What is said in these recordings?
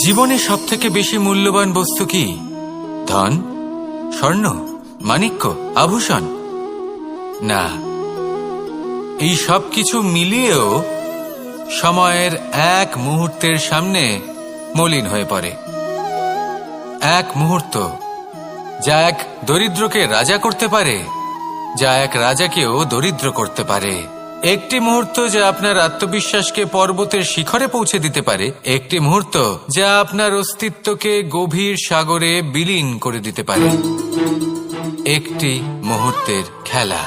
জীবনে সব থেকে বেশি মূল্যবান বস্তু কি? ধন, স্বর্ণ, মাণিক্য, আভূষণ? না, এই সব কিছু মিলিয়েও সময়ের এক মুহূর্তের সামনে মলিন হয়ে পড়ে। এক মুহূর্ত যা এক দরিদ্রকে রাজা করতে পারে, যা এক রাজাকেও দরিদ্র করতে পারে। একটি মুহূর্ত যা আপনার আত্মবিশ্বাসকে পর্বতের শিখরে পৌঁছে দিতে পারে। একটি মুহূর্ত যা আপনার অস্তিত্বকে গভীর সাগরে বিলীন করে দিতে পারে। একটি মুহূর্তের খেলা।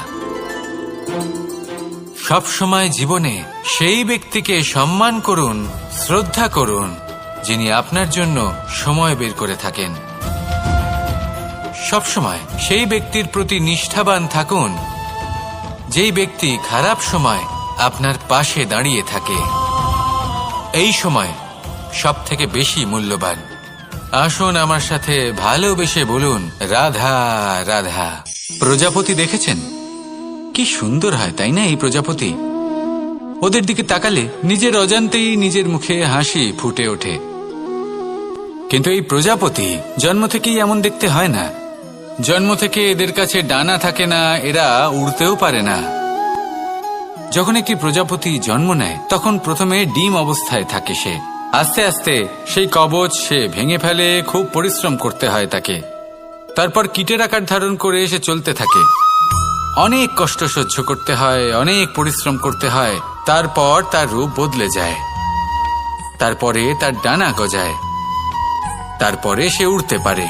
সব সময় জীবনে সেই ব্যক্তিকে সম্মান করুন, শ্রদ্ধা করুন, যিনি আপনার জন্য সময় বের করে থাকেন। সবসময় সেই ব্যক্তির প্রতি নিষ্ঠাবান থাকুন, যেই ব্যক্তি খারাপ সময় আপনার পাশে দাঁড়িয়ে থাকে। এই সময় সব থেকে বেশি মূল্যবান। আসুন আমার সাথে ভালোবেসে বলুন, রাধা রাধা। প্রজাপতি দেখেছেন? কি সুন্দর হয়, তাই না? এই প্রজাপতি, ওদের দিকে তাকালে নিজের অজান্তেই নিজের মুখে হাসি ফুটে ওঠে। কিন্তু এই প্রজাপতি জন্ম থেকেই এমন দেখতে হয় না। জন্ম থেকে এদের কাছে ডানা থাকে না, এরা উড়তেও পারে না। যখন একটি প্রজাপতি জন্ম নেয় তখন প্রথমে ডিম অবস্থায় থাকে সে। আস্তে আস্তে সেই কবচ সে ভেঙে ফেলে, খুব পরিশ্রম করতে হয় তাকে। তারপর কীটের আকার ধারণ করে সে চলতে থাকে। অনেক কষ্ট সহ্য করতে হয়, অনেক পরিশ্রম করতে হয়। তারপর তার রূপ বদলে যায়, তারপরে তার ডানা গজায়, তারপরে সে উড়তে পারে।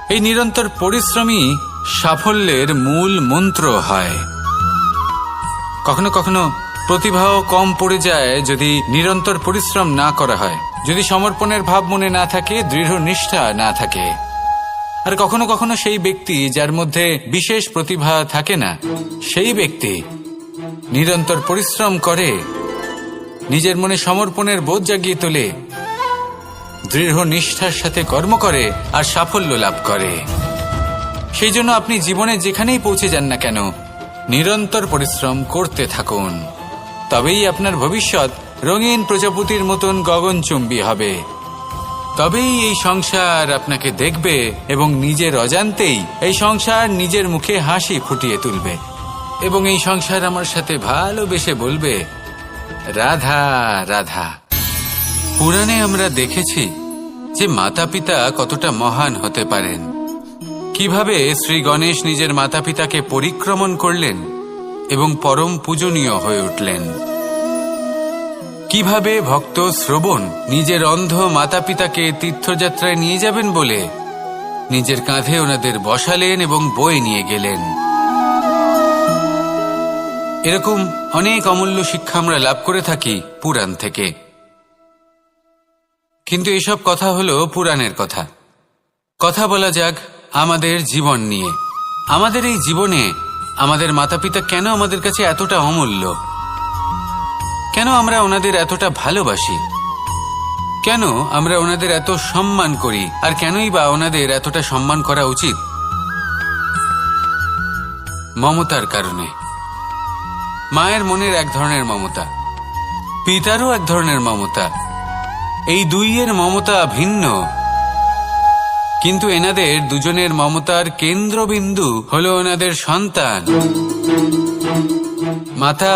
এই নিরন্তর পরিশ্রমই সাফল্যের মূল মন্ত্র হয়। কখনো কখনো প্রতিভাও কম পড়ে যায় যদি নিরন্তর পরিশ্রম না করা হয়, যদি সমর্পণের ভাব মনে না থাকে, দৃঢ় নিষ্ঠা না থাকে। আর কখনো কখনো সেই ব্যক্তি যার মধ্যে বিশেষ প্রতিভা থাকে না, সেই ব্যক্তি নিরন্তর পরিশ্রম করে, নিজের মনে সমর্পণের বোধ জাগিয়ে তোলে, দৃঢ় নিষ্ঠার সাথে কর্ম করে আর সাফল্য লাভ করে। সেই জন্য আপনি জীবনে যেখানেই পৌঁছে যান না কেন, নিরন্তর পরিশ্রম করতে থাকুন। তবেই আপনার ভবিষ্যৎ রঙিন প্রজাপতির মতন গগনচুম্বী হবে। তবেই এই সংসার আপনাকে দেখবে এবং নিজের অজান্তেই এই সংসার নিজের মুখে হাসি ফুটিয়ে তুলবে এবং এই সংসার আমার সাথে ভালোবেসে বলবে, রাধা রাধা। পুরাণে আমরা দেখেছি যে মাতা পিতা কতটা মহান হতে পারেন। কিভাবে শ্রী গণেশ নিজের মাতা পিতাকে পরিক্রমণ করলেন এবং পরম পূজনীয় হয়ে উঠলেন। কিভাবে ভক্ত শ্রবণ নিজের অন্ধ মাতা পিতাকে তীর্থযাত্রায় নিয়ে যাবেন বলে নিজের কাঁধে ওনাদের বসালেন এবং বয়ে নিয়ে গেলেন। এরকম অনেক অমূল্য শিক্ষা আমরা লাভ করে থাকি পুরাণ থেকে। কিন্তু এসব কথা হলো পুরাণের কথা। কথা বলা যাক আমাদের জীবন নিয়ে। আমাদের এই জীবনে আমাদের মাতা পিতা কেন আমাদের কাছে এতটা অমূল্য? কেন আমরা ওনাদের এতটা ভালোবাসি? কেন আমরা ওনাদের এত সম্মান করি? আর কেনই বা ওনাদের এতটা সম্মান করা উচিত? মমতার কারণে। মায়ের মনের এক ধরনের মমতা, পিতারও এক ধরনের মমতা। এই দুইয়ের মমতা ভিন্ন, কিন্তু এনাদের দুজনের মমতার কেন্দ্রবিন্দু হলো ওনাদের সন্তান। মাতা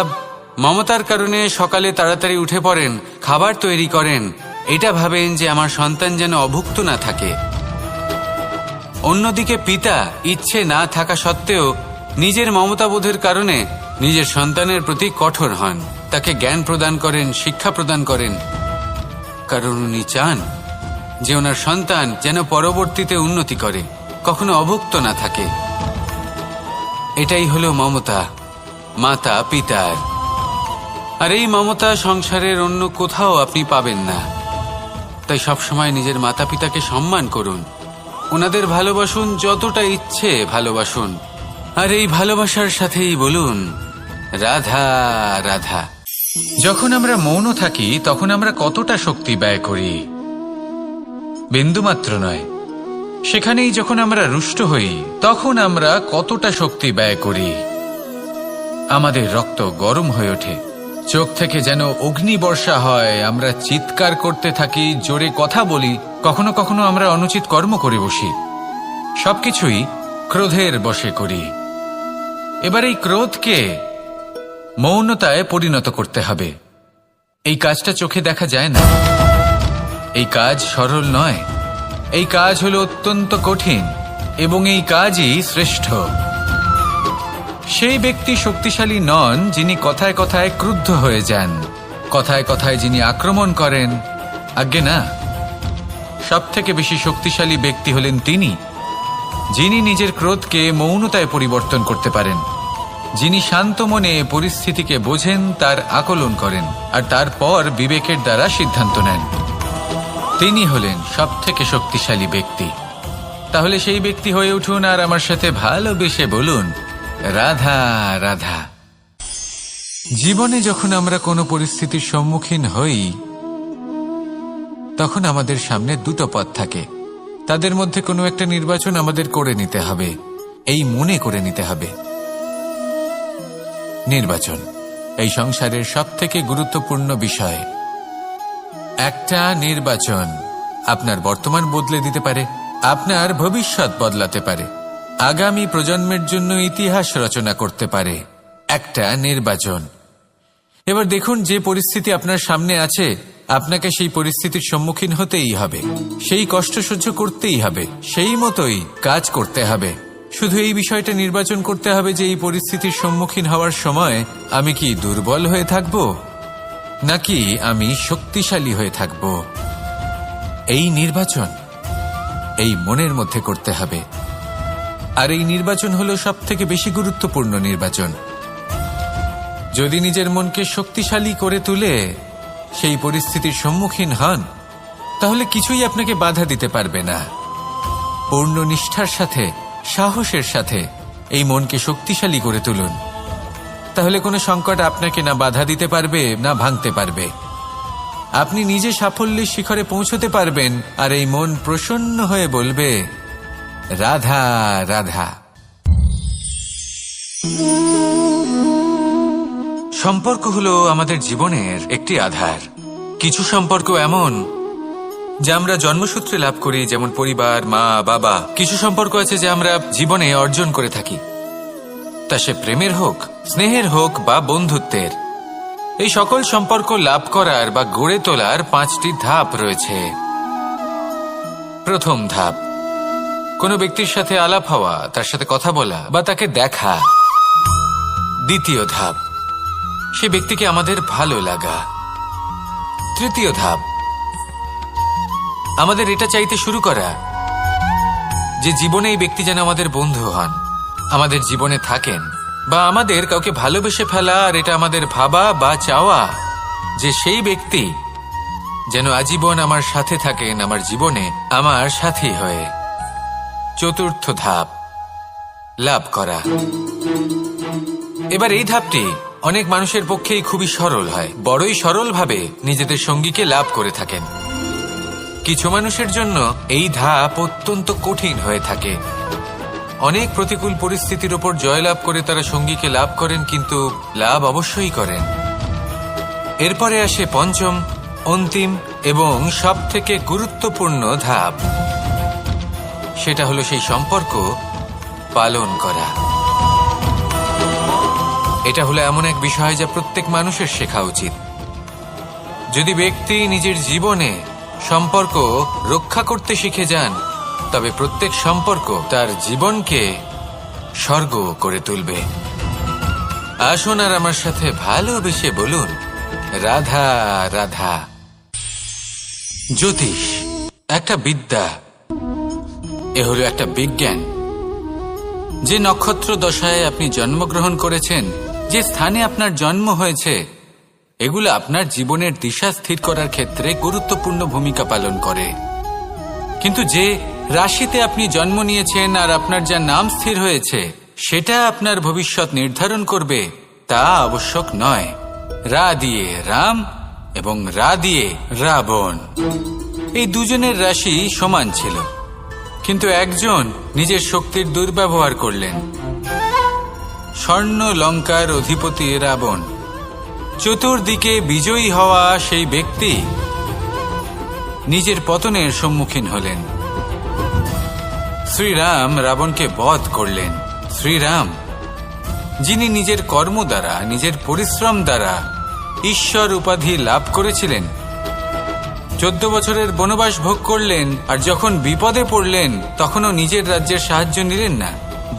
মমতার কারণে সকালে তাড়াতাড়ি উঠে পড়েন, খাবার তৈরি করেন, এটা ভাবেন যে আমার সন্তান যেন অভুক্ত না থাকে। অন্যদিকে পিতা ইচ্ছে না থাকা সত্ত্বেও নিজের মমতাবোধের কারণে নিজের সন্তানের প্রতি কঠোর হন, তাকে জ্ঞান প্রদান করেন, শিক্ষা প্রদান করেন, কারণ উনি চান যে ওনার সন্তান যেন পরবর্তীতে উন্নতি করে, কখনো অভুক্ত না থাকে। এটাই হলো মমতা মাতা পিতার। আর এই মমতা সংসারের অন্য কোথাও আপনি পাবেন না। তাই সবসময় নিজের মাতা পিতাকে সম্মান করুন, ওনাদের ভালোবাসুন, যতটা ইচ্ছে ভালোবাসুন। আর এই ভালোবাসার সাথেই বলুন, রাধা রাধা। যখন আমরা মৌন থাকি তখন আমরা কতটা শক্তি ব্যয় করি, বিন্দুমাত্র নয়। সেখানেই যখন আমরা রুষ্ট হই তখন আমরা কতটা শক্তি ব্যয় করি। আমাদের রক্ত গরম হয়ে ওঠে, চোখ থেকে যেন অগ্নি বর্ষা হয়, আমরা চিৎকার করতে থাকি, জোরে কথা বলি, কখনো কখনো আমরা অনুচিত কর্ম করে বসি। সবকিছুই ক্রোধের বশে করি। এবার এই ক্রোধকে মৌনতায় পরিণত করতে হবে। এই কাজটা চোখে দেখা যায় না, এই কাজ সরল নয়, এই কাজ হলো অত্যন্ত কঠিন এবং এই কাজই শ্রেষ্ঠ। সেই ব্যক্তি শক্তিশালী নন যিনি কথায় কথায় ক্রুদ্ধ হয়ে যান, কথায় কথায় যিনি আক্রমণ করেন। আজ্ঞে না, সব থেকে বেশি শক্তিশালী ব্যক্তি হলেন তিনি যিনি নিজের ক্রোধকে মৌনতায় পরিবর্তন করতে পারেন, যিনি শান্ত মনে পরিস্থিতিকে বোঝেন, তার আকলন করেন আর তারপর বিবেকের দ্বারা সিদ্ধান্ত নেন। তিনি হলেন সব থেকে শক্তিশালী ব্যক্তি। তাহলে সেই ব্যক্তি হয়ে উঠুন আর আমার সাথে ভালোবেসে বলুন, রাধা রাধা। জীবনে যখন আমরা কোনো পরিস্থিতির সম্মুখীন হই তখন আমাদের সামনে দুটো পথ থাকে, তাদের মধ্যে কোনো একটা নির্বাচন আমাদের করে নিতে হবে, এই মনে করে নিতে হবে। নির্বাচন এই সংসারের সব থেকে গুরুত্বপূর্ণ বিষয়। একটা নির্বাচন আপনার বর্তমান বদলে দিতে পারে, আপনার ভবিষ্যৎ বদলাতে পারে, আগামী প্রজন্মের জন্য ইতিহাস রচনা করতে পারে। একটা নির্বাচন। এবার দেখুন, যে পরিস্থিতি আপনার সামনে আছে আপনাকে সেই পরিস্থিতির সম্মুখীন হতেই হবে, সেই কষ্ট সহ্য করতেই হবে, সেই মতোই কাজ করতে হবে। শুধু এই বিষয়টা নির্বাচন করতে হবে যে এই পরিস্থিতির সম্মুখীন হওয়ার সময় আমি কি দুর্বল হয়ে থাকব নাকি আমি শক্তিশালী হয়ে থাকব। এই নির্বাচন এই মনের মধ্যে করতে হবে। আর এই নির্বাচন হলো সব থেকে বেশি গুরুত্বপূর্ণ নির্বাচন। যদি নিজের মনকে শক্তিশালী করে তুলে সেই পরিস্থিতির সম্মুখীন হন তাহলে কিছুই আপনাকে বাধা দিতে পারবে না। পূর্ণ নিষ্ঠার সাথে, সাহসের সাথে এই মনকে শক্তিশালী করে তুলুন, তাহলে কোনো সংকট আপনাকে না বাধা দিতে পারবে না ভাঙতে পারবে। আপনি নিজে সাফল্যের শিখরে পৌঁছতে পারবেন আর এই মন প্রসন্ন হয়ে বলবে, রাধা রাধা। সম্পর্ক হলো আমাদের জীবনের একটি আধার। কিছু সম্পর্ক এমন যা আমরা জন্মসূত্রে লাভ করি, যেমন পরিবার, মা, বাবা। কিছু সম্পর্ক আছে যা আমরা জীবনে অর্জন করে থাকি, তা সে প্রেমের হোক, স্নেহের হোক বা বন্ধুত্বের। এই সকল সম্পর্ক লাভ করার বা গড়ে তোলার 5টি ধাপ রয়েছে। প্রথম ধাপ, কোনো ব্যক্তির সাথে আলাপ হওয়া, তার সাথে কথা বলা বা তাকে দেখা। দ্বিতীয় ধাপ, সে ব্যক্তিকে আমাদের ভালো লাগা। তৃতীয় ধাপ, আমাদের এটা চাইতে শুরু করা যে জীবনে এই ব্যক্তি যেন আমাদের বন্ধু হন, আমাদের জীবনে থাকেন, বা আমাদের কাউকে ভালোবেসে ফেলা আর এটা আমাদের ভাবা বা চাওয়া যে সেই ব্যক্তি যেন আজীবন আমার সাথে থাকেন, আমার জীবনে আমার সাথী হয়ে। চতুর্থ ধাপ, লাভ করা। এবার এই ধাপটি অনেক মানুষের পক্ষেই খুবই সরল হয়, বড়ই সরলভাবে নিজেদের সঙ্গীকে লাভ করে থাকেন। কিছু মানুষের জন্য এই ধাপ অত্যন্ত কঠিন হয়ে থাকে। অনেক প্রতিকূল পরিস্থিতির উপর জয়লাভ করে তারা সঙ্গীকে লাভ করেন, কিন্তু লাভ অবশ্যই করেন। এরপরে আসে পঞ্চম, অন্তিম এবং সব থেকে গুরুত্বপূর্ণ ধাপ। সেটা হলো সেই সম্পর্ক পালন করা। এটা হলো এমন এক বিষয় যা প্রত্যেক মানুষের শেখা উচিত। যদি ব্যক্তি নিজের জীবনে সম্পর্ক রক্ষা করতে শিখে যান তবে প্রত্যেক সম্পর্ক তার জীবনকে স্বর্গ করে তুলবে। আসুন আর আমার সাথে ভালোবেসে বলুন, রাধা রাধা। জ্যোতিষ একটা বিদ্যা, এ হলো একটা বিজ্ঞান। যে নক্ষত্র দশায় আপনি জন্মগ্রহণ করেছেন, যে স্থানে আপনার জন্ম হয়েছে, এগুলো আপনার জীবনের দিশা স্থির করার ক্ষেত্রে গুরুত্বপূর্ণ ভূমিকা পালন করে। কিন্তু যে রাশিতে আপনি জন্ম নিয়েছেন আর আপনার যা নাম স্থির হয়েছে সেটা আপনার ভবিষ্যৎ নির্ধারণ করবে তা আবশ্যক নয়। রা দিয়ে রাম এবং রা দিয়ে রাবণ, এই দুজনের রাশি সমান ছিল, কিন্তু একজন নিজের শক্তির দুর্ব্যবহার করলেন। স্বর্ণ লঙ্কার অধিপতি রাবণ চতুর্দিকে বিজয়ী হওয়া সেই ব্যক্তি নিজের পতনের সম্মুখীন হলেন। শ্রীরাম রাবণকে বধ করলেন। শ্রীরাম, যিনি নিজের কর্ম দ্বারা, নিজের পরিশ্রম দ্বারা ঈশ্বর উপাধি লাভ করেছিলেন, 14 বছরের বনবাস ভোগ করলেন, আর যখন বিপদে পড়লেন তখনও নিজের রাজ্যের সাহায্য নিলেন না।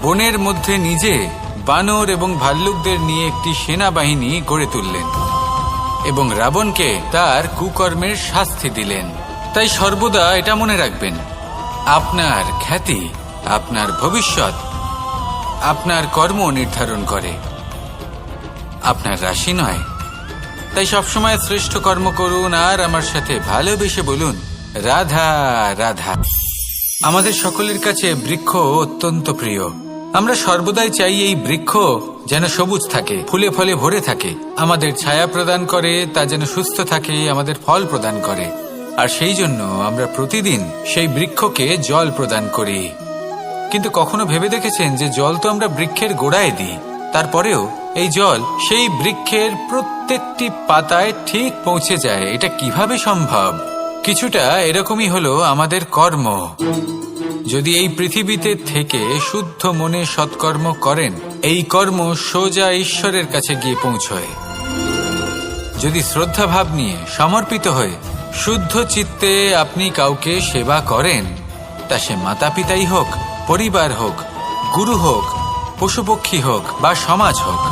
বনের মধ্যে নিজে বানর এবং ভাল্লুকদের নিয়ে একটি সেনাবাহিনী গড়ে তুললেন এবং রাবণকে তার কুকর্মের শাস্তি দিলেন। তাই সর্বদা এটা মনে রাখবেন, আপনার খ্যাতি, আপনার ভবিষ্যৎ আপনার কর্ম নির্ধারণ করে, আপনার রাশি নয়। তাই সবসময় শ্রেষ্ঠ কর্ম করুন আর আমার সাথে ভালোবেসে বলুন, রাধা রাধা। আমাদের সকলের কাছে বৃক্ষ অত্যন্ত প্রিয়। আমরা সর্বদাই চাই এই বৃক্ষ যেন সবুজ থাকে, ফুলে ফলে ভরে থাকে, আমাদের ছায়া প্রদান করে, তা যেন সুস্থ থাকে, আমাদের ফল প্রদান করে। আর সেই জন্য আমরা প্রতিদিন সেই বৃক্ষকে জল প্রদান করি। কিন্তু কখনো ভেবে দেখেছেন যে জল তো আমরা বৃক্ষের গোড়ায় দিই, তারপরেও এই জল সেই বৃক্ষের প্রত্যেকটি পাতায় ঠিক পৌঁছে যায়? এটা কিভাবে সম্ভব? কিছুটা এরকমই হলো আমাদের কর্ম। যদি এই পৃথিবীতে থেকে শুদ্ধ মনে সৎকর্ম করেন, এই কর্ম সোজা ঈশ্বরের কাছে গিয়ে পৌঁছয়। যদি শ্রদ্ধাভাব নিয়ে, সমর্পিত হয়ে, শুদ্ধ চিত্তে আপনি কাউকে সেবা করেন, তা সে মাতা পিতাই হোক, পরিবার হোক, গুরু হোক, পশুপক্ষী হোক বা সমাজ হোক,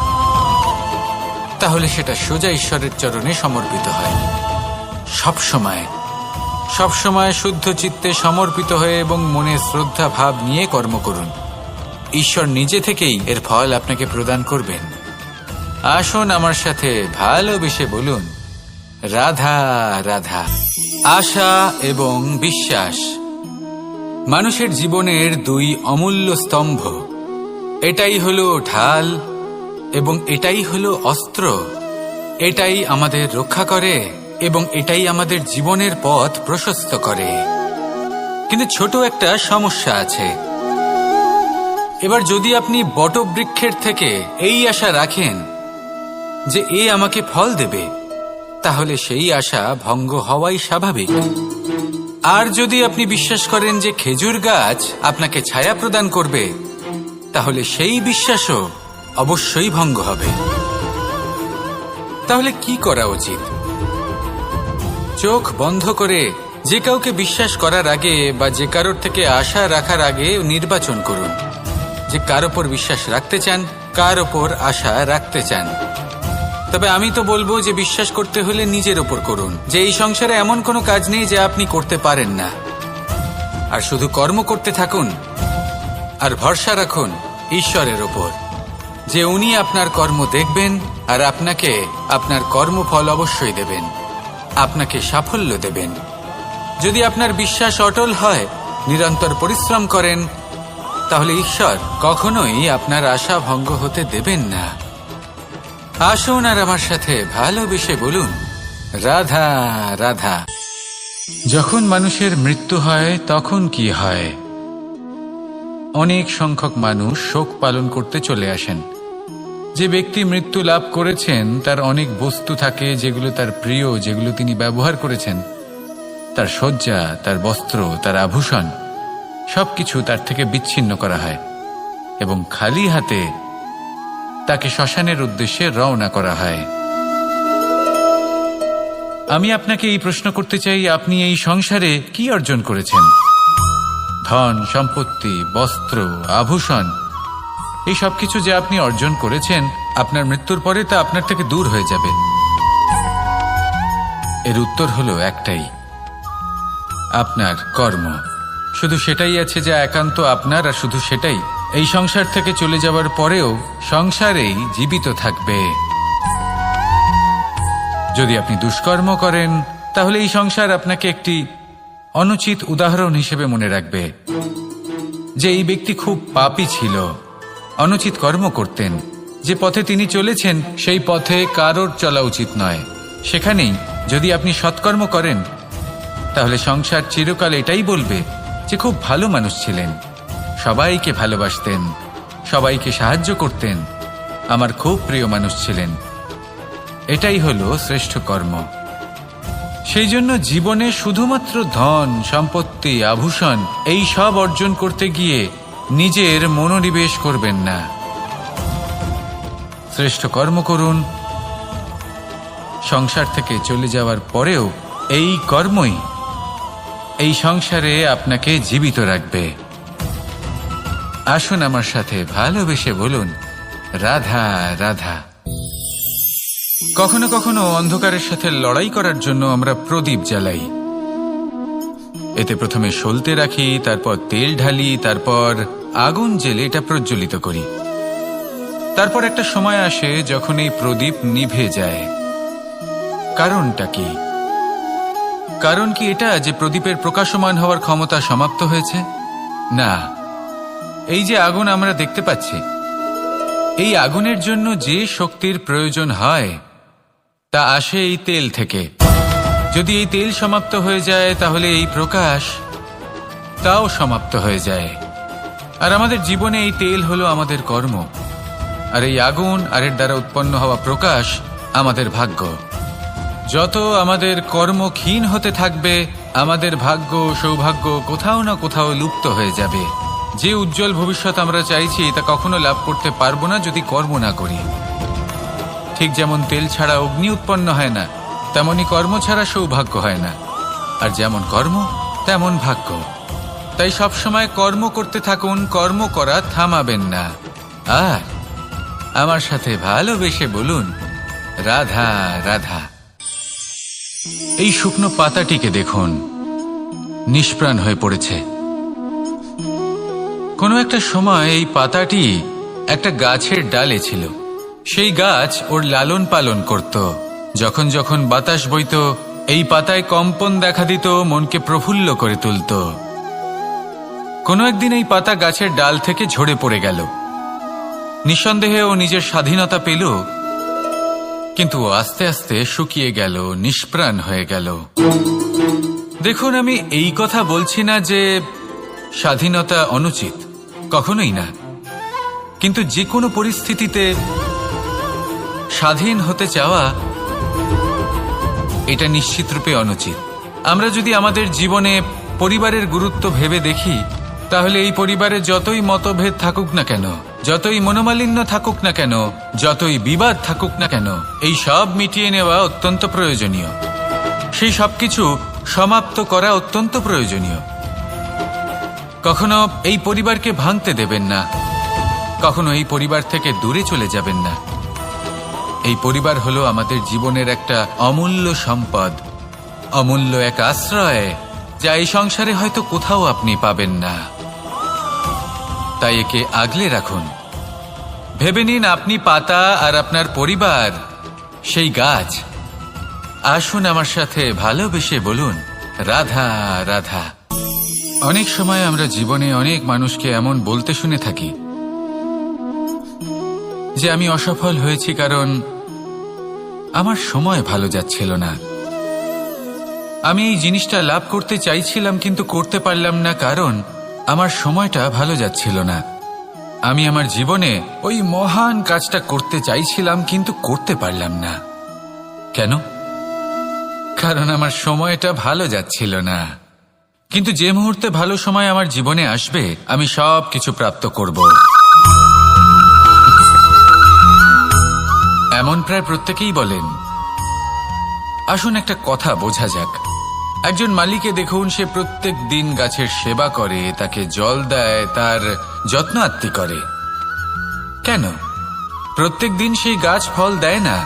তাহলে সেটা সোজা ঈশ্বরের চরণে সমর্পিত হয়। সবসময় শুদ্ধ চিত্তে সমর্পিত হয়ে এবং মনে শ্রদ্ধা ভাব নিয়ে কর্ম করুন। ঈশ্বর নিজে থেকেই এর ফল আপনাকে প্রদান করবেন। আসুন আমার সাথে ভালোবেসে বলুন, রাধা রাধা। আশা এবং বিশ্বাস মানুষের জীবনের দুই অমূল্য স্তম্ভ। এটাই হলো ঢাল এবং এটাই হলো অস্ত্র। এটাই আমাদের রক্ষা করে এবং এটাই আমাদের জীবনের পথ প্রশস্ত করে। কিন্তু ছোট একটা সমস্যা আছে। এবার যদি আপনি বটবৃক্ষের থেকে এই আশা রাখেন যে এ আমাকে ফল দেবে, তাহলে সেই আশা ভঙ্গ হওয়াই স্বাভাবিক। আর যদি আপনি বিশ্বাস করেন যে খেজুর গাছ আপনাকে ছায়া প্রদান করবে, তাহলে সেই বিশ্বাসও অবশ্যই ভঙ্গ হবে। তাহলে কি করা উচিত? চোখ বন্ধ করে যে কাউকে বিশ্বাস করার আগে বা যে কারোর থেকে আশা রাখার আগে নির্বাচন করুন যে কার ওপর বিশ্বাস রাখতে চান, কার ওপর আশা রাখতে চান। তবে আমি তো বলবো যে বিশ্বাস করতে হলে নিজের ওপর করুন, যে এই সংসারে এমন কোনো কাজ নেই যা আপনি করতে পারেন না। আর শুধু কর্ম করতে থাকুন আর ভরসা রাখুন ঈশ্বরের ওপর, যে উনি আপনার কর্ম দেখবেন আর আপনাকে আপনার কর্মফল অবশ্যই দেবেন, আপনাকে সাফল্য দেবেন। যদি আপনার বিশ্বাস অটল হয়, নিরন্তর পরিশ্রম করেন, তাহলে ঈশ্বর কখনোই আপনার আশা ভঙ্গ হতে দেবেন না। আসুন আর আমার সাথে ভালোবেসে বলুন, রাধা রাধা। যখন মানুষের মৃত্যু হয় তখন কি হয়? অনেক সংখ্যক মানুষ শোক পালন করতে চলে আসেন। যে ব্যক্তি মৃত্যু লাভ করেছেন তার অনেক বস্তু থাকে যেগুলো তার প্রিয়, যেগুলো তিনি ব্যবহার করেছেন। তার শয্যা, তার বস্ত্র, তার আভূষণ সবকিছু তার থেকে বিচ্ছিন্ন করা হয় এবং খালি হাতে তাকে শ্মশানের উদ্দেশ্যে রওনা করা হয়। আমি আপনাকে এই প্রশ্ন করতে চাই, আপনি এই সংসারে কি অর্জন করেছেন? ধন সম্পত্তি, বস্ত্র, আভূষণ, এই সবকিছু যে আপনি অর্জন করেছেন, আপনার মৃত্যুর পরে তা আপনার থেকে দূর হয়ে যাবে। এর উত্তর হলো একটাই, আপনার কর্ম। শুধু সেটাই আছে যা একান্ত আপনার, আর শুধু সেটাই এই সংসার থেকে চলে যাওয়ার পরেও সংসারেই জীবিত থাকবে। যদি আপনি দুষ্কর্ম করেন, তাহলে এই সংসার আপনাকে একটি অনুচিত উদাহরণ হিসেবে মনে রাখবে যে এই ব্যক্তি খুব পাপী ছিল, অনুচিত কর্ম করতেন। যে পথে তিনি চলেছেন সেই পথে কারোর চলা উচিত নয়। সেখানেই যদি আপনি সৎকর্ম করেন, তাহলে সংসার চিরকাল এটাই বলবে যে খুব ভালো মানুষ ছিলেন, সবাইকে ভালোবাসতেন, সবাইকে সাহায্য করতেন, আমার খুব প্রিয় মানুষ ছিলেন। এটাই হলো শ্রেষ্ঠ কর্ম। সেই জন্য জীবনে শুধুমাত্র ধন, সম্পত্তি, আভূষণ এই সব অর্জন করতে গিয়ে নিজের মনোনিবেশ করবেন না। শ্রেষ্ঠ কর্ম করুন। সংসার থেকে চলে যাওয়ার পরেও এই কর্মই এই সংসারে আপনাকে জীবিত রাখবে। আসুন আমার সাথে ভালোবেসে বলুন, রাধা রাধা। কখনো কখনো অন্ধকারের সাথে লড়াই করার জন্য আমরা প্রদীপ জ্বালাই। এতে প্রথমে সলতে রাখি, তারপর তেল ঢালি, তারপর আগুন জেলে এটা প্রজ্বলিত করি। তারপর একটা সময় আসে যখন এই প্রদীপ নিভে যায়। কারণটা কি? কারণ কি এটা যে প্রদীপের প্রকাশমান হওয়ার ক্ষমতা সমাপ্ত হয়েছে? না, এই যে আগুন আমরা দেখতে পাচ্ছি, এই আগুনের জন্য যে শক্তির প্রয়োজন হয় তা আসে এই তেল থেকে। যদি এই তেল সমাপ্ত হয়ে যায় তাহলে এই প্রকাশ তাও সমাপ্ত হয়ে যায়। আর আমাদের জীবনে এই তেল হলো আমাদের কর্ম, আর এই আগুন আর এর দ্বারা উৎপন্ন হওয়া প্রকাশ আমাদের ভাগ্য। যত আমাদের কর্ম ক্ষীণ হতে থাকবে, আমাদের ভাগ্য, সৌভাগ্য কোথাও না কোথাও লুপ্ত হয়ে যাবে। যে উজ্জ্বল ভবিষ্যৎ আমরা চাইছি তা কখনো লাভ করতে পারবো না যদি কর্ম না করি। ঠিক যেমন তেল ছাড়া অগ্নি উৎপন্ন হয় না, তেমনি কর্ম ছাড়া সৌভাগ্য হয় না। আর যেমন কর্ম তেমন ভাগ্য। তাই সবসময় কর্ম করতে থাকুন, কর্ম করা থামাবেন না। আর আমার সাথে ভালোবেসে বলুন, রাধা রাধা। এই শুকনো পাতাটিকে দেখুন, নিষ্প্রাণ হয়ে পড়েছে। কোনো একটা সময় এই পাতাটি একটা গাছের ডালে ছিল। সেই গাছ ওর লালন পালন করত। যখন যখন বাতাস বইত, এই পাতায় কম্পন দেখা দিত, মনকে প্রফুল্ল করে তুলত। কোনো একদিন এই পাতা গাছের ডাল থেকে ঝরে পড়ে গেল। নিঃসন্দেহে ও নিজের স্বাধীনতা পেল, কিন্তু আস্তে আস্তে শুকিয়ে গেল, নিষ্প্রাণ হয়ে গেল। দেখুন, আমি এই কথা বলছি না যে স্বাধীনতা অনুচিত, কখনোই না। কিন্তু যে কোনো পরিস্থিতিতে স্বাধীন হতে চাওয়া এটা নিশ্চিতরূপে অনুচিত। আমরা যদি আমাদের জীবনে পরিবারের গুরুত্ব ভেবে দেখি, তাহলে এই পরিবারে যতই মতভেদ থাকুক না কেন, যতই মনোমালিন্য থাকুক না কেন, যতই বিবাদ থাকুক না কেন, এই সব মিটিয়ে নেওয়া অত্যন্ত প্রয়োজনীয়। সেই সবকিছু সমাপ্ত করা অত্যন্ত প্রয়োজনীয়। কখনো এই পরিবারকে ভাঙতে দেবেন না, কখনো এই পরিবার থেকে দূরে চলে যাবেন না। এই পরিবার হলো আমাদের জীবনের একটা অমূল্য সম্পদ, অমূল্য এক আশ্রয়, যা এই সংসারে হয়তো কোথাও আপনি পাবেন না। তাই একে আগলে রাখুন। ভেবে নিন আপনি পাতা আর আপনার পরিবার সেই গাছ। আসুন আমার সাথে ভালোবেসে বলুন, রাধা রাধা। অনেক সময় আমরা জীবনে অনেক মানুষকে এমন বলতে শুনে থাকি যে আমি অসফল হয়েছি কারণ আমার সময় ভালো যাচ্ছিল না। আমি এই জিনিসটা লাভ করতে চাইছিলাম কিন্তু করতে পারলাম না কারণ আমার সময়টা ভালো যাচ্ছিল না। আমি আমার জীবনে ওই মহান কাজটা করতে চাইছিলাম কিন্তু করতে পারলাম না। কেন? কারণ আমার সময়টা ভালো যাচ্ছিল না। কিন্তু যে মুহূর্তে ভালো সময় আমার জীবনে আসবে, আমি সব কিছু প্রাপ্ত করব। এমন প্রায় প্রত্যেকেই বলেন। আসুন একটা কথা বোঝা যাক। একজন মালিকে দেখুন, সে প্রত্যেক দিন গাছের সেবা করে, তাকে জল দেয়, তার যত্ন আত্তি করে। কেন? প্রত্যেক দিন সেই গাছ ফল দেয় না।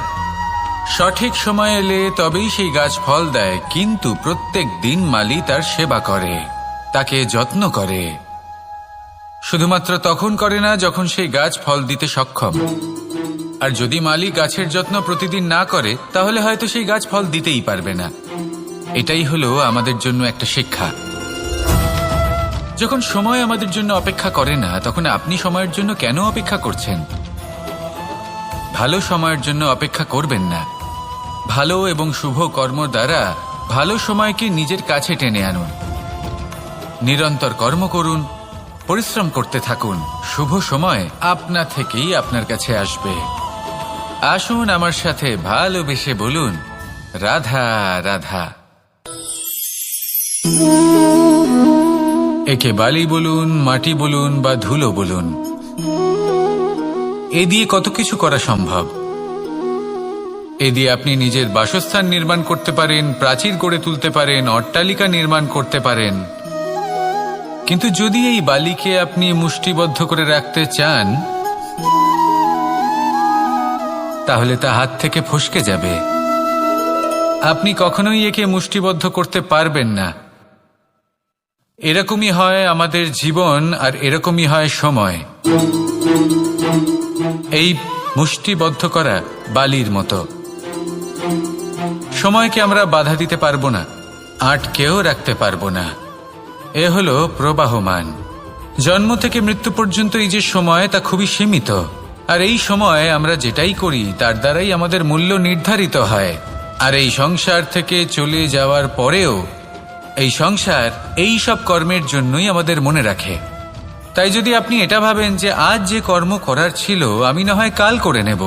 সঠিক সময় এলে তবেই সেই গাছ ফল দেয়, কিন্তু প্রত্যেক দিন মালি তার সেবা করে, তাকে যত্ন করে। শুধুমাত্র তখন করে না যখন সেই গাছ ফল দিতে সক্ষম। আর যদি মালি গাছের যত্ন প্রতিদিন না করে, তাহলে হয়তো সেই গাছ ফল দিতেই পারবে না। এটাই হলো আমাদের জন্য একটা শিক্ষা। যখন সময় আমাদের জন্য অপেক্ষা করে না, তখন আপনি সময়ের জন্য কেন অপেক্ষা করছেন? ভালো সময়ের জন্য অপেক্ষা করবেন না। ভালো এবং শুভ কর্ম দ্বারা ভালো সময়কে নিজের কাছে টেনে আনুন। নিরন্তর কর্ম করুন, পরিশ্রম করতে থাকুন। শুভ সময় আপনা থেকেই আপনার কাছে আসবে। আসুন আমার সাথে ভালোবেসে বলুন, রাধা রাধা। একে বালি বলুন, মাটি বলুন বা ধুলো বলুন, এ দিয়ে কত কিছু করা সম্ভব। এ দিয়ে আপনি নিজের বাসস্থান নির্মাণ করতে পারেন, প্রাচীর গড়ে তুলতে পারেন, অট্টালিকা নির্মাণ করতে পারেন। কিন্তু যদি এই বালিকে আপনি মুষ্টিবদ্ধ করে রাখতে চান, তাহলে তা হাত থেকে ফসকে যাবে। আপনি কখনোই একে মুষ্টিবদ্ধ করতে পারবেন না। এরকমই হয় আমাদের জীবন, আর এরকমই হয় সময়। এই মুষ্টিবদ্ধ করা বালির মতো। সময়কে আমরা বাধা দিতে পারবো না, আটকেও রাখতে পারবো না। এ হলো প্রবাহমান। জন্ম থেকে মৃত্যু পর্যন্ত এই যে সময়, তা খুবই সীমিত। আর এই সময় আমরা যেটাই করি তার দ্বারাই আমাদের মূল্য নির্ধারিত হয়। আর এই সংসার থেকে চলে যাওয়ার পরেও এই সংসার এই সব কর্মের জন্যই আমাদের মনে রাখে। তাই যদি আপনি এটা ভাবেন যে আজ যে কর্ম করার ছিল আমি না হয় কাল করে নেব,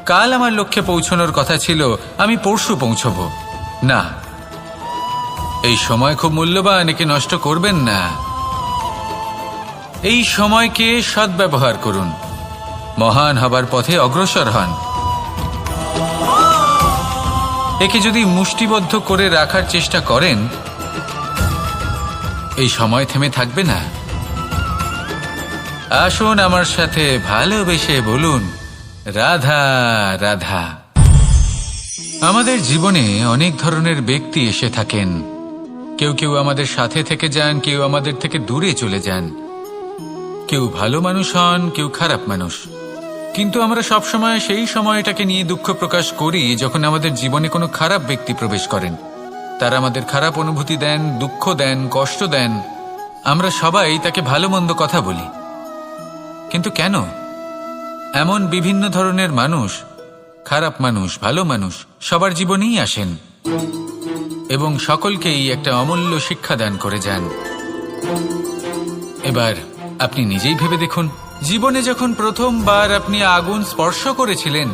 কাল আমার লক্ষ্যে পৌঁছানোর কথা ছিল আমি পরশু পৌঁছব, না, এই সময় খুব মূল্যবান, একে নষ্ট করবেন না। এই সময়কে সদ্ব্যবহার করুন, মহান হবার পথে অগ্রসর হন। একে যদি মুষ্টিবদ্ধ করে রাখার চেষ্টা করেন, এই সময় থেমে থাকবে না। আসুন আমার সাথে ভালোবেসে বলুন, রাধা রাধা। আমাদের জীবনে অনেক ধরনের ব্যক্তি এসে থাকেন। কেউ কেউ আমাদের সাথে থেকে যান, কেউ আমাদের থেকে দূরে চলে যান। কেউ ভালো মানুষ হন, কেউ খারাপ মানুষ। কিন্তু আমরা সবসময় সেই সময়টাকে নিয়ে দুঃখ প্রকাশ করি যখন আমাদের জীবনে কোনো খারাপ ব্যক্তি প্রবেশ করেন। তারা আমাদের খারাপ অনুভূতি দেন, দুঃখ দেন, কষ্ট দেন। আমরা সবাই তাকে ভালো মন্দ কথা বলি। কিন্তু কেন? এমন বিভিন্ন ধরনের মানুষ, খারাপ মানুষ, ভালো মানুষ সবার জীবনেই আসেন এবং সকলকেই একটা অমূল্য শিক্ষা দান করে যান। এবার আপনি নিজেই ভেবে দেখুন, জীবনে যখন প্রথমবার আপনি আগুন স্পর্শ করেছিলেন,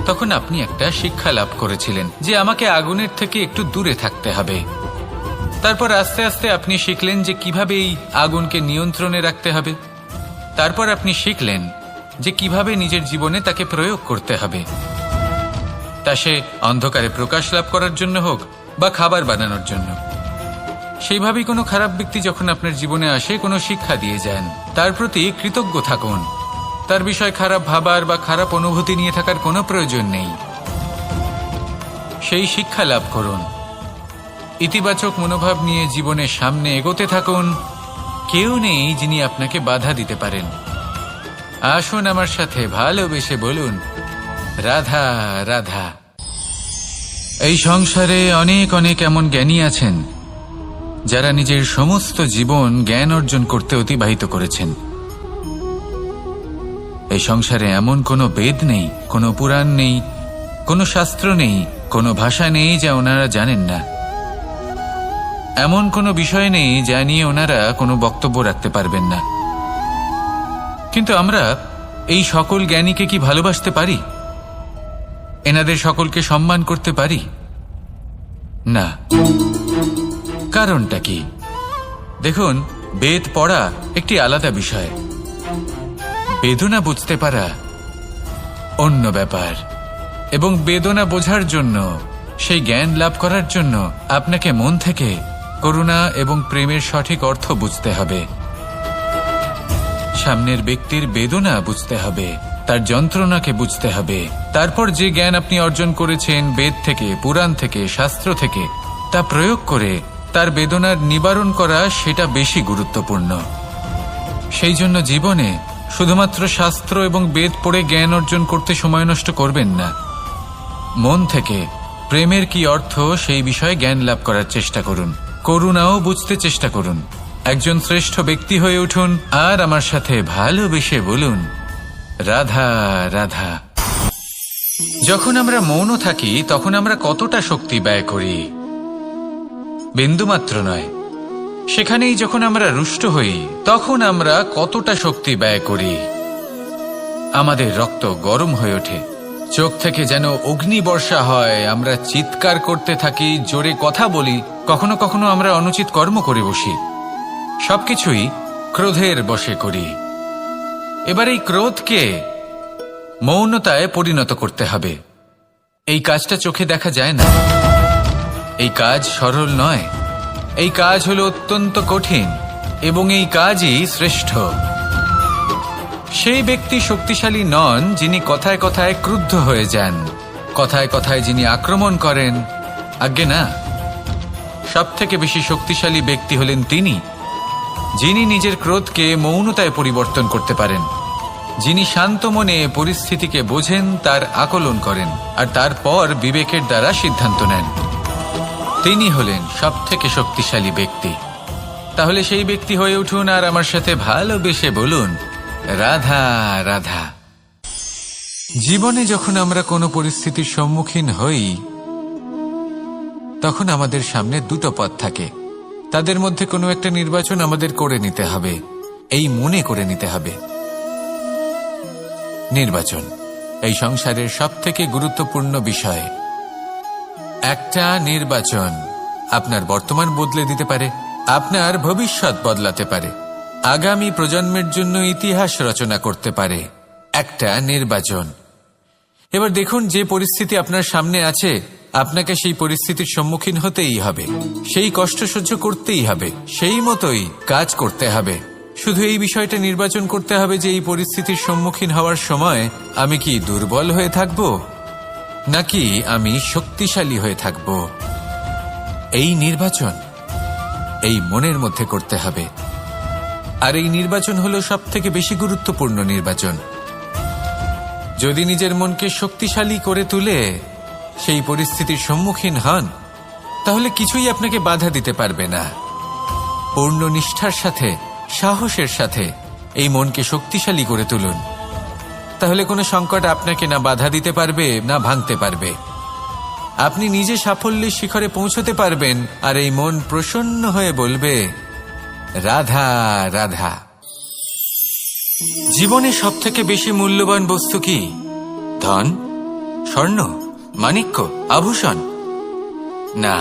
তখন আপনি একটা শিক্ষা লাভ করেছিলেন যে আমাকে আগুনের থেকে একটু দূরে থাকতে হবে। তারপর আস্তে আস্তে আপনি শিখলেন যে কিভাবে এই আগুনকে নিয়ন্ত্রণে রাখতে হবে। তারপর আপনি শিখলেন যে কিভাবে নিজের জীবনে তাকে প্রয়োগ করতে হবে, তা সে অন্ধকারে প্রকাশ লাভ করার জন্য হোক বা খাবার বানানোর জন্য। সেইভাবেই কোনো খারাপ ব্যক্তি যখন আপনার জীবনে আসে, কোনো শিক্ষা দিয়ে যান, তার প্রতি কৃতজ্ঞ থাকুন। তার বিষয় খারাপ ভাবার বা খারাপ অনুভূতি নিয়ে থাকার কোনো প্রয়োজন নেই। সেই শিক্ষা লাভ করুন, ইতিবাচক মনোভাব নিয়ে জীবনের সামনে এগোতে থাকুন। কেউ নেই যিনি আপনাকে বাধা দিতে পারেন। আসুন আমার সাথে ভালোবেসে বলুন, রাধা রাধা। এই সংসারে অনেক অনেক এমন জ্ঞানী আছেন যারা নিজের সমস্ত জীবন জ্ঞান অর্জন করতে অতিবাহিত করেছেন। এই সংসারে এমন কোনো বেদ নেই, কোনো পুরাণ নেই, কোনো শাস্ত্র নেই, কোনো ভাষা নেই যা ওনারা জানেন না। এমন কোনো বিষয় নেই যা নিয়ে ওনারা কোনো বক্তব্য রাখতে পারবেন না। কিন্তু আমরা এই সকল জ্ঞানীকে কি ভালোবাসতে পারি? এনাদের সকলকে সম্মান করতে পারি না। কারণটা কি? দেখুন, বেদ পড়া একটি আলাদা বিষয়, বেদনা বুঝতে পারা অন্য ব্যাপার। এবং বেদনা বোঝার জন্য, সেই জ্ঞান লাভ করার জন্য আপনাকে মন থেকে করুণা এবং প্রেমের সঠিক অর্থ বুঝতে হবে। সামনের ব্যক্তির বেদনা বুঝতে হবে, তার যন্ত্রণাকে বুঝতে হবে। তারপর যে জ্ঞান আপনি অর্জন করেছেন বেদ থেকে, পুরাণ থেকে, শাস্ত্র থেকে, তা প্রয়োগ করে তার বেদনার নিবারণ করা, সেটা বেশি গুরুত্বপূর্ণ। সেই জন্য জীবনে শুধুমাত্র শাস্ত্র এবং বেদ পড়ে জ্ঞান অর্জন করতে সময় নষ্ট করবেন না। মন থেকে প্রেমের কি অর্থ সেই বিষয়ে জ্ঞান লাভ করার চেষ্টা করুন। করুণাও বুঝতে চেষ্টা করুন। একজন শ্রেষ্ঠ ব্যক্তি হয়ে উঠুন আর আমার সাথে ভালোবেসে বলুন, রাধা রাধা। যখন আমরা মৌন থাকি তখন আমরা কতটা শক্তি ব্যয় করি, বিন্দুমাত্র নয়। সেখানেই যখন আমরা রুষ্ট হই তখন আমরা কতটা শক্তি ব্যয় করি। আমাদের রক্ত গরম হয়ে ওঠে, চোখ থেকে যেন অগ্নিবর্ষা হয়, আমরা চিৎকার করতে থাকি, জোরে কথা বলি, কখনো কখনো আমরা অনুচিত কর্ম করে বসি। সবকিছুই ক্রোধের বশে করি। এবার এই ক্রোধকে মৌনতায় পরিণত করতে হবে। এই কাজটা চোখে দেখা যায় না, এই কাজ সরল নয়, এই কাজ হলো অত্যন্ত কঠিন এবং এই কাজই শ্রেষ্ঠ। সেই ব্যক্তি শক্তিশালী নন যিনি কথায় কথায় ক্রুদ্ধ হয়ে যান, কথায় কথায় যিনি আক্রমণ করেন। আজ্ঞে না, সব থেকে বেশি শক্তিশালী ব্যক্তি হলেন তিনি যিনি নিজের ক্রোধকে মৌনতায় পরিবর্তন করতে পারেন, যিনি শান্ত মনে পরিস্থিতিকে বোঝেন, তার আকলন করেন আর তারপর বিবেকের দ্বারা সিদ্ধান্ত নেন। তিনি হলেন সব থেকে শক্তিশালী ব্যক্তি। তাহলে সেই ব্যক্তি হয়ে উঠুন আর আমার সাথে ভালোবেসে বলুন, রাধা রাধা। জীবনে যখন আমরা কোনো পরিস্থিতির সম্মুখীন হই তখন আমাদের সামনে দুটো পথ থাকে, তাদের মধ্যে কোনো একটা নির্বাচন আমাদের করে নিতে হবে, এই মনে করে নিতে হবে। নির্বাচন এই সংসারের সবথেকে গুরুত্বপূর্ণ বিষয়। একটা নির্বাচন আপনার বর্তমান বদলে দিতে পারে, আপনার ভবিষ্যৎ বদলাতে পারে, আগামী প্রজন্মের জন্য ইতিহাস রচনা করতে পারে। একটা নির্বাচন। এবার দেখুন, যে পরিস্থিতি আপনার সামনে আছে আপনাকে সেই পরিস্থিতির সম্মুখীন হতেই হবে, সেই কষ্ট সহ্য করতেই হবে, সেই মতোই কাজ করতে হবে। শুধু এই বিষয়টা নির্বাচন করতে হবে যে এই পরিস্থিতির সম্মুখীন হওয়ার সময় আমি কি দুর্বল হয়ে থাকব নাকি আমি শক্তিশালী হয়ে থাকব। এই নির্বাচন এই মনের মধ্যে করতে হবে। আর এই নির্বাচন হলো সবথেকে বেশি গুরুত্বপূর্ণ নির্বাচন। যদি নিজের মনকে শক্তিশালী করে তুলে সেই পরিস্থিতির সম্মুখীন হন তাহলে কিছুই আপনাকে বাধা দিতে পারবে না। পূর্ণ নিষ্ঠার সাথে, সাহসের সাথে এই মনকে শক্তিশালী করে তুলুন, তাহলে কোনো সংকট আপনাকে না বাধা দিতে পারবে না ভাঙতে পারবে। আপনি নিজে সাফল্যের শিখরে পৌঁছতে পারবেন আর এই মন প্রসন্ন হয়ে বলবে, রাধা রাধা। জীবনে সবথেকে বেশি মূল্যবান বস্তু কি? ধন, স্বর্ণ, মাণিক্য, আভূষণ? না,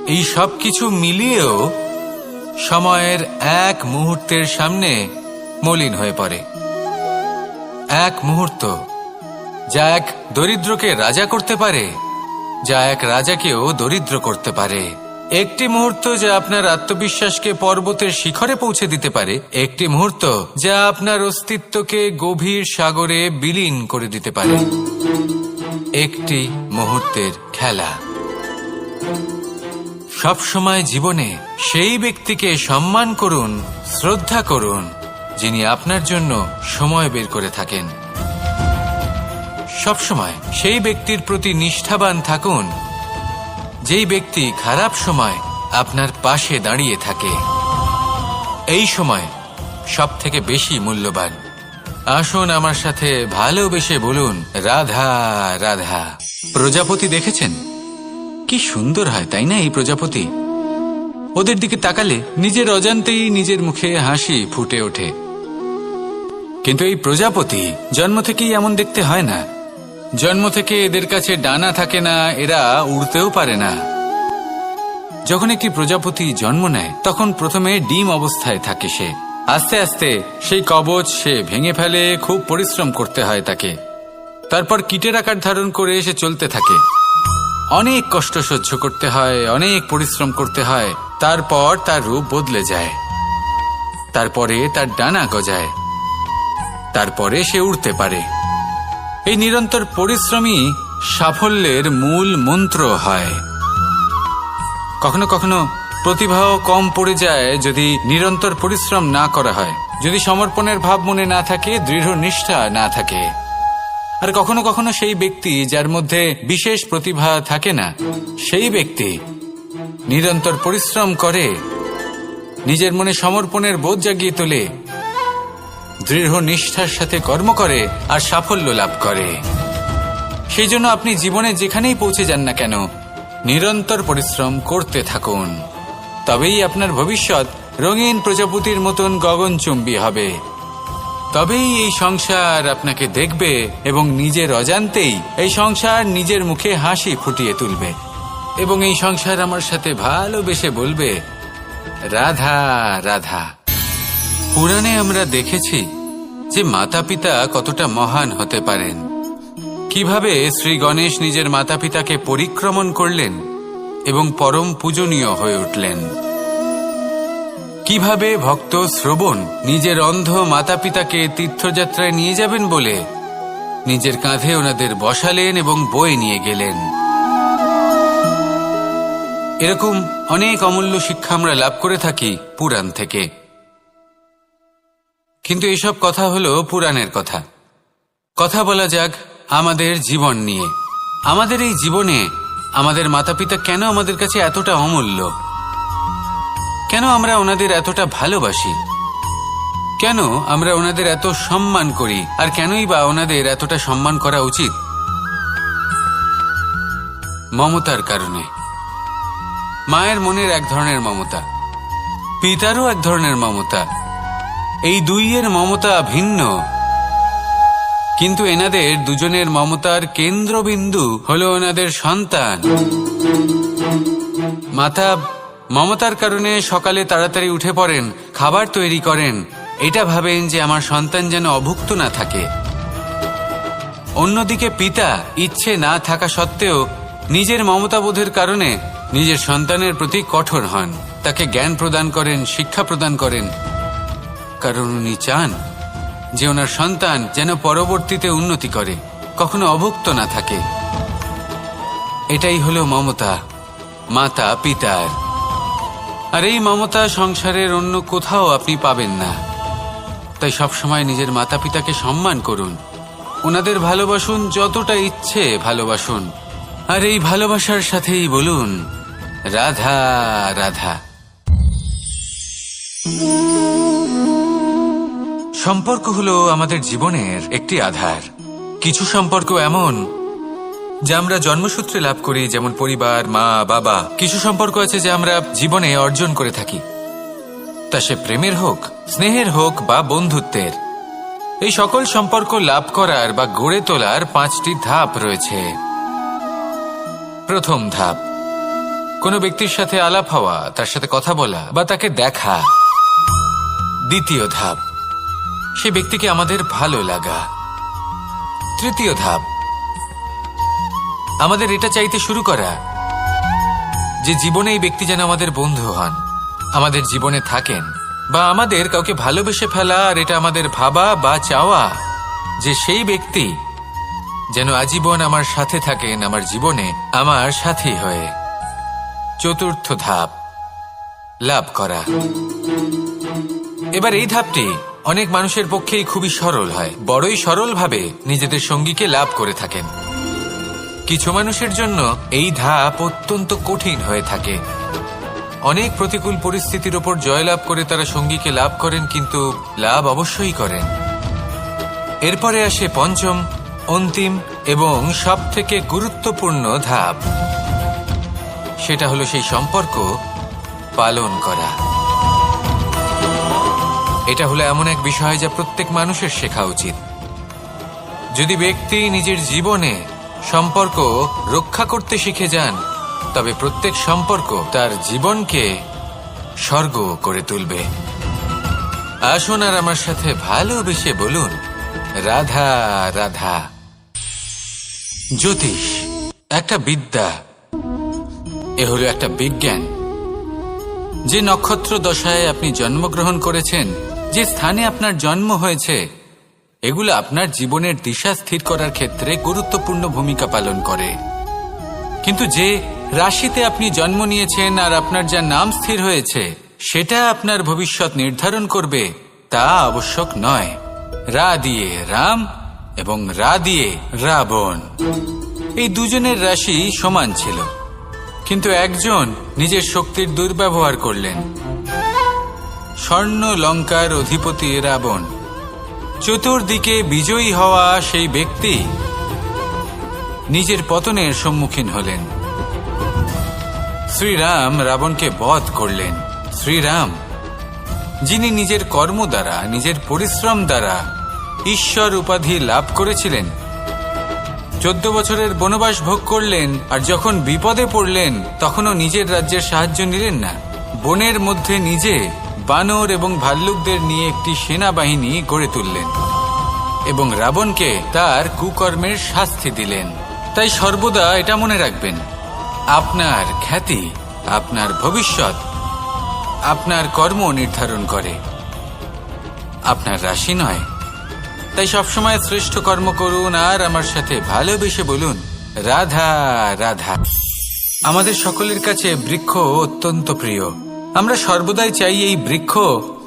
এই সব কিছু মিলিয়েও সময়ের এক মুহূর্তের সামনে মলিন হয়ে পড়ে। এক মুহূর্ত যা এক দরিদ্রকে রাজা করতে পারে, যা এক রাজাকেও দরিদ্র করতে পারে। একটি মুহূর্ত যা আপনার আত্মবিশ্বাসকে পর্বতের শিখরে পৌঁছে দিতে পারে, একটি মুহূর্ত যা আপনার অস্তিত্বকে গভীর সাগরে বিলীন করে দিতে পারে। একটি মুহূর্তের খেলা। সব সময় জীবনে সেই ব্যক্তিকে সম্মান করুন, শ্রদ্ধা করুন যিনি আপনার জন্য সময় বের করে থাকেন। সবসময় সেই ব্যক্তির প্রতি নিষ্ঠাবান থাকুন যেই ব্যক্তি খারাপ সময় আপনার পাশে দাঁড়িয়ে থাকে। এই সময় সব থেকে বেশি মূল্যবান। আসুন আমার সাথে ভালোবেসে বলুন, রাধা রাধা। প্রজাপতি দেখেছেন? কি সুন্দর হয়, তাই না? এই প্রজাপতি, ওদের দিকে তাকালে নিজের অজান্তেই নিজের মুখে হাসি ফুটে ওঠে। কিন্তু এই প্রজাপতি জন্ম থেকেই এমন দেখতে হয় না। জন্ম থেকে এদের কাছে ডানা থাকে না, এরা উড়তেও পারে না। যখন একটি প্রজাপতি জন্ম নেয় তখন প্রথমে ডিম অবস্থায় থাকে সে। আস্তে আস্তে সেই কবচ সে ভেঙে ফেলে, খুব পরিশ্রম করতে হয় তাকে। তারপর কীটের আকার ধারণ করে সে চলতে থাকে, অনেক কষ্ট সহ্য করতে হয়, অনেক পরিশ্রম করতে হয়। তারপর তার রূপ বদলে যায়, তারপরে তার ডানা গজায়, তারপরে সে উড়তে পারে। এই নিরন্তর পরিশ্রমই সাফল্যের মূল মন্ত্র হয়। কখনো কখনো প্রতিভাও কম পড়ে যায় যদি নিরন্তর পরিশ্রম না করা হয়, যদি সমর্পণের ভাব মনে না থাকে, দৃঢ় নিষ্ঠা না থাকে। আর কখনো কখনো সেই ব্যক্তি যার মধ্যে বিশেষ প্রতিভা থাকে না, সেই ব্যক্তি নিরন্তর পরিশ্রম করে, নিজের মনে সমর্পণের বোধ জাগিয়ে তোলে, দৃঢ় নিষ্ঠার সাথে কর্ম করে আর সাফল্য লাভ করে। সেই জন্য আপনি জীবনে যেখানেই পৌঁছে যান না কেন, নিরন্তর পরিশ্রম করতে থাকুন। তবেই আপনার ভবিষ্যৎ রঙিন প্রজাপতির মতন গগনচুম্বী হবে। তবেই এই সংসার আপনাকে দেখবে এবং নিজের অজান্তেই এই সংসার নিজের মুখে হাসি ফুটিয়ে তুলবে এবং এই সংসার আমার সাথে ভালোবেসে বলবে, রাধা রাধা। পুরাণে আমরা দেখেছি যে মাতা পিতা কতটা মহান হতে পারেন, কিভাবে শ্রী গণেশ নিজের মাতা পিতাকে পরিক্রমণ করলেন এবং পরম পূজনীয় হয়ে উঠলেন। কিভাবে ভক্ত শ্রবণ নিজের অন্ধ মাতা পিতাকে তীর্থযাত্রায় নিয়ে যাবেন বলে নিজের কাঁধে ওনাদের বসালেন এবং বয়ে নিয়ে গেলেন। এরকম অনেক অমূল্য শিক্ষা আমরা লাভ করে থাকি পুরাণ থেকে। কিন্তু এসব কথা হলো পুরাণের কথা। কথা বলা যাক আমাদের জীবন নিয়ে। আমাদের এই জীবনে আমাদের মাতা পিতা কেন আমাদের কাছে এতটা অমূল্য? কেন আমরা ওনাদের এতটা ভালোবাসি? কেন আমরা ওনাদের এত সম্মান করি? আর কেনই বা ওনাদের এতটা সম্মান করা উচিত? মমতার কারণে। মায়ের মনের এক ধরনের মমতা, পিতারও এক ধরনের মমতা। এই দুইয়ের মমতা ভিন্ন, কিন্তু এনাদের দুজনের মমতার কেন্দ্রবিন্দু হলো ওনাদের সন্তান। মাতা মমতার কারণে সকালে তাড়াতাড়ি উঠে পড়েন, খাবার তৈরি করেন, এটা ভাবেন যে আমার সন্তান যেন অভুক্ত না থাকে। অন্যদিকে পিতা ইচ্ছে না থাকা সত্ত্বেও নিজের মমতাবোধের কারণে নিজের সন্তানের প্রতি কঠোর হন, তাকে জ্ঞান প্রদান করেন, শিক্ষা প্রদান করেন, কারণ উনি চান যে ওনার সন্তান যেন পরবর্তীতে উন্নতি করে, কখনো অভুক্ত না থাকে। এটাই হলো মমতা মাতা পিতার। আর এই মমতা সংসারের অন্য কোথাও আপনি পাবেন না। তাই সবসময় নিজের মাতা পিতাকে সম্মান করুন, ওনাদের ভালোবাসুন, যতটা ইচ্ছে ভালোবাসুন। আর এই ভালোবাসার সাথেই বলুন, রাধা রাধা। সম্পর্ক হলো আমাদের জীবনের একটি আধার। কিছু সম্পর্ক এমন যা আমরা জন্মসূত্রে লাভ করি, যেমন পরিবার, মা বাবা। কিছু সম্পর্ক আছে যা আমরা জীবনে অর্জন করে থাকি, তা সে প্রেমের হোক, স্নেহের হোক বা বন্ধুত্বের। এই সকল সম্পর্ক লাভ করার বা গড়ে তোলার 5টি ধাপ রয়েছে। প্রথম ধাপ, কোনো ব্যক্তির সাথে আলাপ হওয়া, তার সাথে কথা বলা বা তাকে দেখা। দ্বিতীয় ধাপ, সে ব্যক্তিকে আমাদের ভালো লাগা। তৃতীয় ধাপ, আমাদের এটা চাইতে শুরু করা যে জীবনে এই ব্যক্তি যেন আমাদের বন্ধু হন, আমাদের জীবনে থাকেন, বা আমাদের কাউকে ভালোবেসে ফেলা আর এটা আমাদের ভাবা বা চাওয়া যে সেই ব্যক্তি যেন আজীবন আমার সাথে থাকেন, আমার জীবনে আমার সাথী হয়ে। চতুর্থ ধাপ, লাভ করা। এবার এই ধাপটি অনেক মানুষের পক্ষেই খুবই সরল হয়, বড়ই সরলভাবে নিজেদের সঙ্গীকে লাভ করে থাকেন। কিছু মানুষের জন্য এই ধাপ অত্যন্ত কঠিন হয়ে থাকে। অনেক প্রতিকূল পরিস্থিতির ওপর জয়লাভ করে তারা সঙ্গীকে লাভ করেন, কিন্তু লাভ অবশ্যই করেন। এরপরে আসে পঞ্চম, অন্তিম এবং সবথেকে গুরুত্বপূর্ণ ধাপ। সেটা হলো সেই সম্পর্ক পালন করা। এটা হলো এমন এক বিষয় যা প্রত্যেক মানুষের শেখা উচিত। যদি ব্যক্তি নিজের জীবনে সম্পর্ক রক্ষা করতে শিখে যান, তবে প্রত্যেক সম্পর্ক তার জীবনকে স্বর্গ করে তুলবে। আসুন আর আমার সাথে ভালোবেসে বলুন, রাধা রাধা। জ্যোতিষ একটা বিদ্যা, এ হলো একটা বিজ্ঞান। যে নক্ষত্র দশায় আপনি জন্মগ্রহণ করেছেন, যে স্থানে আপনার জন্ম হয়েছে, এগুলো আপনার জীবনের দিশা স্থির করার ক্ষেত্রে গুরুত্বপূর্ণ ভূমিকা পালন করে। কিন্তু যে রাশিতে আপনি জন্ম নিয়েছেন আর আপনার যা নাম স্থির হয়েছে, সেটা আপনার ভবিষ্যৎ নির্ধারণ করবে তা আবশ্যক নয়। রা দিয়ে রাম এবং রা দিয়ে রাবণ, এই দুজনের রাশি সমান ছিল, কিন্তু একজন নিজের শক্তির দুর্ব্যবহার করলেন। স্বর্ণ লঙ্কার অধিপতি রাবণ, চতুর্দিকে বিজয়ী হওয়া সেই ব্যক্তি নিজের পতনের সম্মুখীন হলেন। শ্রীরাম রাবণকে বধ করলেন। শ্রীরাম, যিনি নিজের কর্ম দ্বারা, নিজের পরিশ্রম দ্বারা ঈশ্বর উপাধি লাভ করেছিলেন, 14 বছরের বনবাস ভোগ করলেন, আর যখন বিপদে পড়লেন তখনও নিজের রাজ্যের সাহায্য নিলেন না। বনের মধ্যে নিজে বানর এবং ভাল্লুকদের নিয়ে একটি সেনাবাহিনী গড়ে তুললেন এবং রাবণকে তার কুকর্মের শাস্তি দিলেন। তাই সর্বদা এটা মনে রাখবেন, আপনার খ্যাতি, আপনার ভবিষ্যৎ আপনার কর্ম নির্ধারণ করে, আপনার রাশি নয়। তাই সবসময় শ্রেষ্ঠ কর্ম করুন আর আমার সাথে ভালোবেসে বলুন, রাধা রাধা। আমাদের সকলের কাছে বৃক্ষ অত্যন্ত প্রিয়। আমরা সর্বদাই চাই এই বৃক্ষ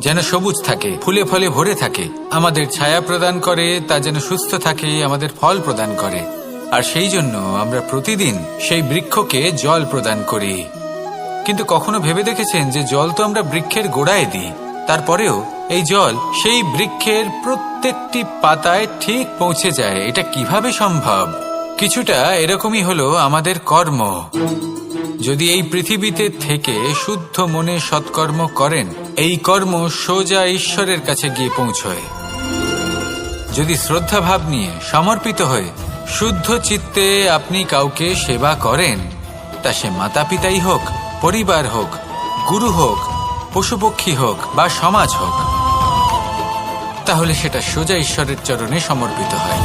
যেন সবুজ থাকে, ফুলে ফলে ভরে থাকে, আমাদের ছায়া প্রদান করে, তা যেন সুস্থ থাকে, আমাদের ফল প্রদান করে। আর সেই জন্য আমরা প্রতিদিন সেই বৃক্ষকে জল প্রদান করি। কিন্তু কখনো ভেবে দেখেছেন যে জল তো আমরা বৃক্ষের গোড়ায় দিই, তারপরেও এই জল সেই বৃক্ষের প্রত্যেকটি পাতায় ঠিক পৌঁছে যায়? এটা কিভাবে সম্ভব? কিছুটা এরকমই হলো আমাদের কর্ম। যদি এই পৃথিবীতে থেকে শুদ্ধ মনে সৎকর্ম করেন, এই কর্ম সোজা ঈশ্বরের কাছে গিয়ে পৌঁছয়। যদি শ্রদ্ধাভাব নিয়ে সমর্পিত হয়ে শুদ্ধ চিত্তে আপনি কাউকে সেবা করেন, তা সে মাতা পিতাই হোক, পরিবার হোক, গুরু হোক, পশুপক্ষী হোক বা সমাজ হোক, তাহলে সেটা সোজা ঈশ্বরের চরণে সমর্পিত হয়।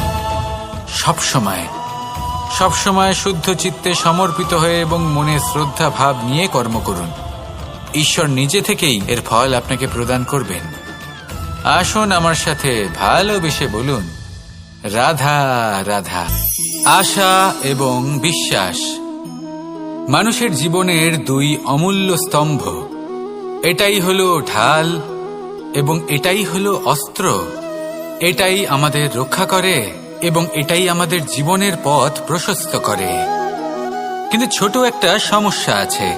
সবসময় শুদ্ধ চিত্তে সমর্পিত হয়ে এবং মনে শ্রদ্ধা ভাব নিয়ে কর্ম করুন। ঈশ্বর নিজে থেকেই এর ফল আপনাকে প্রদান করবেন। আসুন আমার সাথে ভালোবেসে বলুন, রাধা রাধা। আশা এবং বিশ্বাস মানুষের জীবনের দুই অমূল্য স্তম্ভ। এটাই হলো ঢাল এবং এটাই হলো অস্ত্র। এটাই আমাদের রক্ষা করে এবং এটাই আমাদের জীবনের পথ প্রশস্ত করে। কিন্তু ছোট একটা সমস্যা আছে।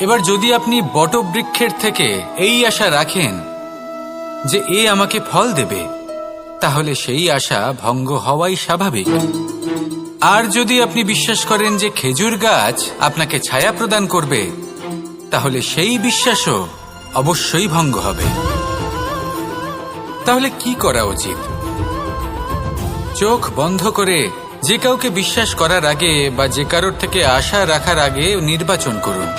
এবার যদি আপনি বটবৃক্ষের থেকে এই আশা রাখেন যে এ আমাকে ফল দেবে, তাহলে সেই আশা ভঙ্গ হওয়াই স্বাভাবিক। আর যদি আপনি বিশ্বাস করেন যে খেজুর গাছ আপনাকে ছায়া প্রদান করবে, তাহলে সেই বিশ্বাসও অবশ্যই ভঙ্গ হবে। তাহলে কি করা উচিত? চোখ বন্ধ করে যে কাউকে বিশ্বাস করার আগে বা যে কারোর থেকে আশা রাখার আগে নির্বাচন করুন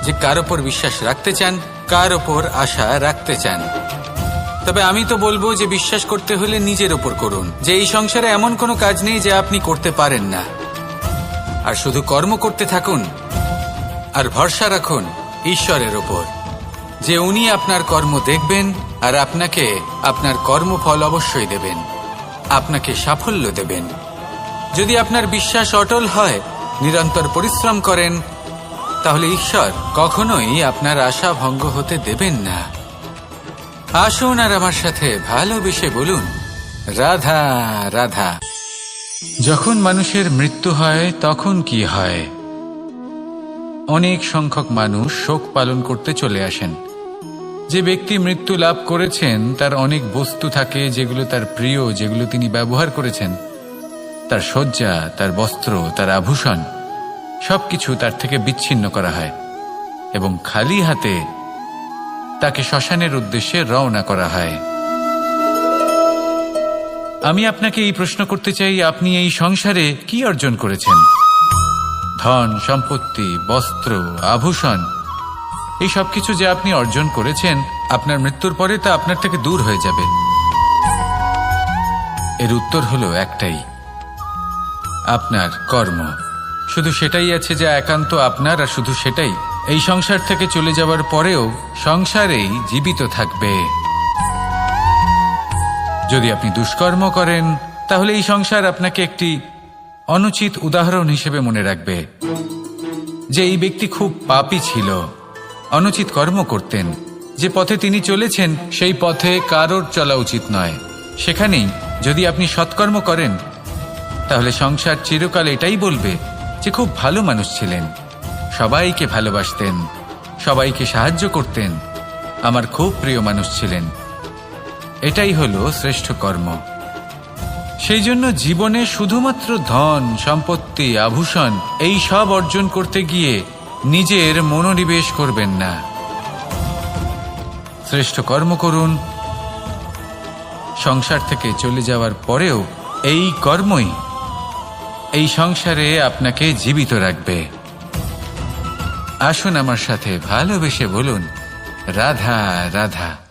যে কার ওপর বিশ্বাস রাখতে চান, কার ওপর আশা রাখতে চান। তবে আমি তো বলবো যে বিশ্বাস করতে হলে নিজের ওপর করুন, যে এই সংসারে এমন কোনো কাজ নেই যা আপনি করতে পারেন না। আর শুধু কর্ম করতে থাকুন আর ভরসা রাখুন ঈশ্বরের ওপর, যে উনি আপনার কর্ম দেখবেন আর আপনাকে আপনার কর্মফল অবশ্যই দেবেন, আপনাকে সাফল্য দেবেন। যদি আপনার বিশ্বাস অটল হয়, নিরন্তর পরিশ্রম করেন, তাহলে ঈশ্বর কখনোই আপনার আশা ভঙ্গ হতে দেবেন না। আসুন আর আমার সাথে ভালোবেসে বলুন, রাধা রাধা। যখন মানুষের মৃত্যু হয় তখন কি হয়? অনেক সংখ্যক মানুষ শোক পালন করতে চলে আসেন। যে ব্যক্তি মৃত্যু লাভ করেছেন তার অনেক বস্তু থাকে যেগুলো তার প্রিয়, যেগুলো তিনি ব্যবহার করেছেন। তার শয্যা, তার বস্ত্র, তার আভূষণ সবকিছু তার থেকে বিচ্ছিন্ন করা হয় এবং খালি হাতে তাকে শ্মশানের উদ্দেশ্যে রওনা করা হয়। আমি আপনাকে এই প্রশ্ন করতে চাই, আপনি এই সংসারে কি অর্জন করেছেন? ধন, সম্পত্তি, বস্ত্র, আভূষণ, এই সবকিছু যে আপনি অর্জন করেছেন, আপনার মৃত্যুর পরে তা আপনার থেকে দূর হয়ে যাবে। এর উত্তর হলো একটাই, আপনার কর্ম। শুধু সেটাই আছে যা একান্ত আপনার, আর শুধু সেটাই এই সংসার থেকে চলে যাওয়ার পরেও সংসারেই জীবিত থাকবে। যদি আপনি দুষ্কর্ম করেন, তাহলে এই সংসার আপনাকে একটি অনুচিত উদাহরণ হিসেবে মনে রাখবে যে এই ব্যক্তি খুব পাপী ছিল, অনুচিত কর্ম করতেন। যে পথে তিনি চলেছেন সেই পথে কারোর চলা উচিত নয়। সেখানেই যদি আপনি সৎকর্ম করেন, তাহলে সংসার চিরকাল এটাই বলবে যে খুব ভালো মানুষ ছিলেন, সবাইকে ভালোবাসতেন, সবাইকে সাহায্য করতেন, আমার খুব প্রিয় মানুষ ছিলেন। এটাই হলো শ্রেষ্ঠ কর্ম। সেই জন্য জীবনে শুধুমাত্র ধন, সম্পত্তি, আভূষণ এই সব অর্জন করতে গিয়ে নিজের মনোনিবেশ করবেন না। শ্রেষ্ঠ কর্ম করুন, সংসার থেকে চলে যাওয়ার পরেও এই কর্মই এই সংসারে আপনাকে জীবিত রাখবে। আসুন আমার সাথে ভালোবেসে বলুন, রাধা রাধা।